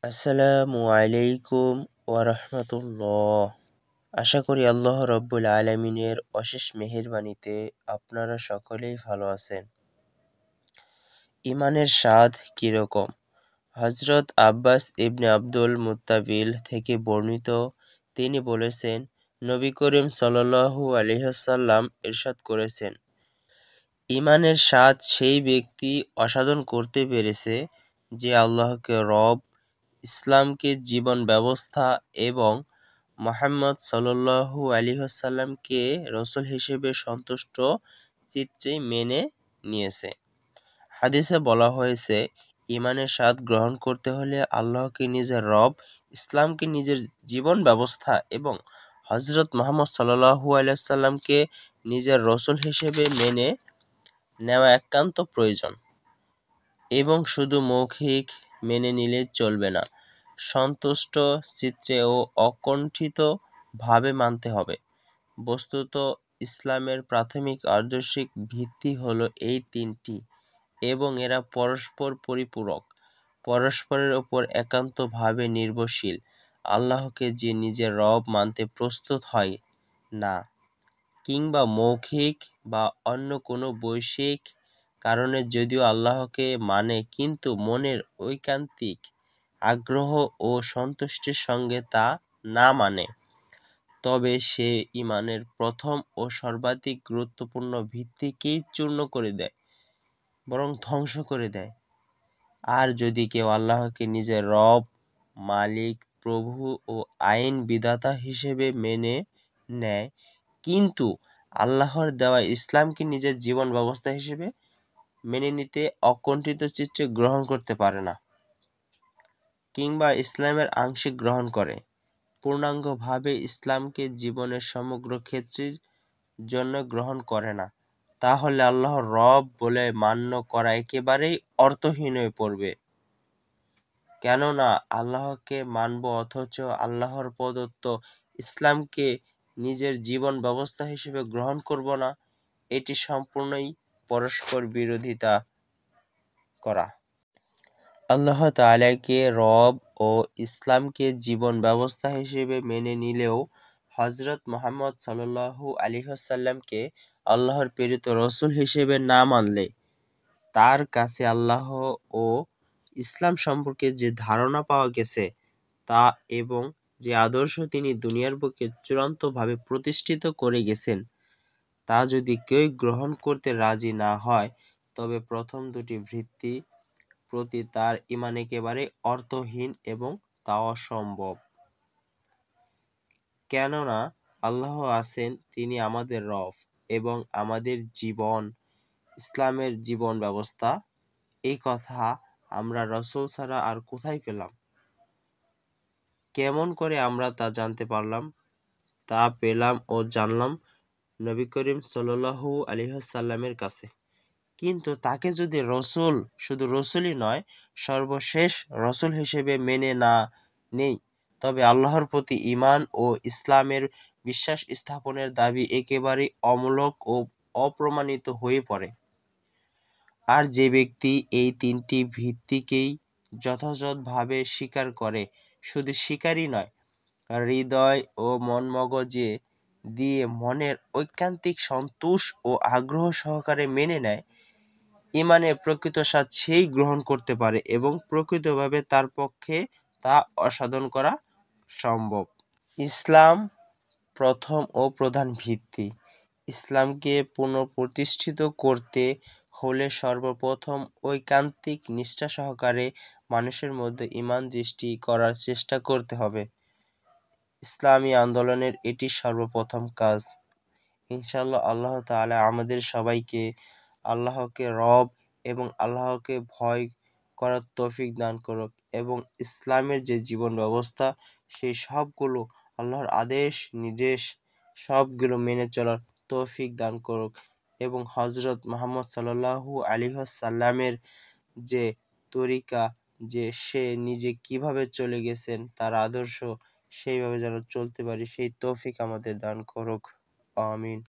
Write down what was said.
আসসালামু আলাইকুম ওয়ারহমতুল্লাহ। আশা করি আল্লাহ রব্বুল আলমিনের অশেষ মেহেরবানিতে আপনারা সকলেই ভালো আছেন। ইমানের স্বাদ কিরকম? হযরত আব্বাস ইবনে আব্দুল মুত্তাবিল থেকে বর্ণিত, তিনি বলেছেন, নবী করিম সাল্লাল্লাহু আলাইহি ওয়াসাল্লাম ইরশাদ করেছেন, ইমানের স্বাদ সেই ব্যক্তি আস্বাদন করতে পেরেছে যে আল্লাহকে রব, ইসলামকে জীবন ব্যবস্থা এবং মুহাম্মদ সাল্লাল্লাহু আলাইহি ওয়াসাল্লামকে রাসূল হিসেবে সন্তুষ্ট চিত্তে মেনে নিয়েছে। হাদিসে বলা হয়েছে, ইমানের স্বাদ গ্রহণ করতে হলে আল্লাহকে নিজের রব, ইসলামকে নিজের জীবন ব্যবস্থা এবং হযরত মুহাম্মদ সাল্লাল্লাহু আলাইহি ওয়াসাল্লামকে নিজের রাসূল হিসেবে মেনে নেওয়া একান্ত প্রয়োজন এবং শুধু মৌখিক মেনে নিলে চলবে না, সন্তুষ্ট চিত্তে ও অকুণ্ঠিত ভাবে মানতে হবে। বস্তুত ইসলামের প্রাথমিক আদর্শিক ভিত্তি হলো এই তিনটি এবং এরা পরস্পর পরিপূরক, পরস্পরের ওপর একান্তভাবে নির্ভরশীল। আল্লাহকে যে নিজের রব মানতে প্রস্তুত হয় না, কিংবা মৌখিক বা অন্য কোনো বৈশ্বিক কারণে যদিও আল্লাহকে মানে কিন্তু মনের ঐকান্তিক আগ্রহ ও সন্তুষ্টির সঙ্গে তা না মানে, তবে সে ইমানের প্রথম ও সর্বাধিক গুরুত্বপূর্ণ ভিত্তিকেই চূর্ণ করে দেয়, বরং ধ্বংস করে দেয়। আর যদি কেউ আল্লাহকে নিজের রব, মালিক, প্রভু ও আইন বিধাতা হিসেবে মেনে নেয়, কিন্তু আল্লাহর দেওয়া ইসলামকে নিজের জীবন ব্যবস্থা হিসেবে মেনে নিতে অকুণ্ঠিত চিত্তে গ্রহণ করতে পারে না, কিংবা ইসলামের আংশিক গ্রহণ করে, পূর্ণাঙ্গভাবে ইসলামকে জীবনের সমগ্র ক্ষেত্রের জন্য গ্রহণ করে না, তাহলে আল্লাহর রব বলে মান্য করা একেবারেই অর্থহীন হয়ে পড়বে। কেননা আল্লাহকে মানব অথচ আল্লাহর প্রদত্ত ইসলামকে নিজের জীবন ব্যবস্থা হিসেবে গ্রহণ করব না, এটি সম্পূর্ণই পরস্পর বিরোধিতা করা। আল্লাহ তাআলাকে রব ও ইসলামকে জীবন ব্যবস্থা হিসেবে মেনে নিলেও হযরত মুহাম্মদ সাল্লাল্লাহু আলাইহি ওয়াসাল্লামকে আল্লাহর প্রেরিত রাসূল হিসেবে না মানলে তার কাছে আল্লাহ ও ইসলাম সম্পর্কে যে ধারণা পাওয়া গেছে তা এবং যে আদর্শ তিনি দুনিয়ার বুকে চূড়ান্তভাবে প্রতিষ্ঠিত করে গেছেন তা যদি কেউ গ্রহণ করতে রাজি না হয়, তবে প্রথম দুটি ভিত্তি প্রতি তার ঈমান একেবারে অর্থহীন এবং তা অসম্ভব। কেননা আল্লাহ আছেন, তিনি আমাদের রব এবং আমাদের জীবন ইসলামের জীবন ব্যবস্থা। এই কথা আমরা রাসূল ছাড়া আর কোথায় পেলাম? কেমন করে আমরা তা জানতে পারলাম? তা পেলাম ও জানলাম নবী করিম সাল্লাল্লাহু আলাইহি ওয়াসাল্লামের কাছে। কিন্তু তাকে যদি রসুল, শুধু রসুলই নয়, সর্বশেষ রসুল হিসেবে মেনে না নেই, তবে আল্লাহর প্রতি ঈমান ও ইসলামের বিশ্বাস স্থাপনের দাবি একেবারেই অমূলক ও অপ্রমাণিত হয়ে পড়ে। আর যে ব্যক্তি এই তিনটি ভিত্তিকেই যথাযথভাবে স্বীকার করে, শুধু স্বীকারই নয়, হৃদয় ও মন মগজে দিয়ে মনের ঐকান্তিক সন্তোষ ও আগ্রহ সহকারে মেনে নেয়, ঈমানের প্রকৃত স্বাদ সেই গ্রহণ করতে পারে এবং প্রকৃতভাবে তার পক্ষে তা আস্বাদন করা সম্ভব। ইসলাম প্রথম ও প্রধান ভিত্তি। ইসলামকে পুনঃপ্রতিষ্ঠিত করতে হলে সর্বপ্রথম ঐকান্তিক নিষ্ঠা সহকারে মানুষের মধ্যে ঈমান সৃষ্টি করার চেষ্টা করতে হবে। ইসলামী আন্দোলনের এটি সর্বপ্রথম কাজ। ইনশাআল্লাহ আল্লাহ তাআলা আমাদের সবাইকে আল্লাহকে রব এবং আল্লাহকে ভয় করার তৌফিক দান করুক এবং ইসলামের যে জীবন ব্যবস্থা সেই সবগুলো আল্লাহর আদেশ নির্দেশ সবগুলো মেনে চলার তৌফিক দান করুক এবং হযরত মুহাম্মদ সাল্লাল্লাহু আলাইহি ওয়াসাল্লামের যে তরিকা, যে সে নিজে কিভাবে চলে গেছেন তার আদর্শ সেইভাবে যেন চলতে পারি, সেই তৌফিক আমাদের দান করুক। আমিন।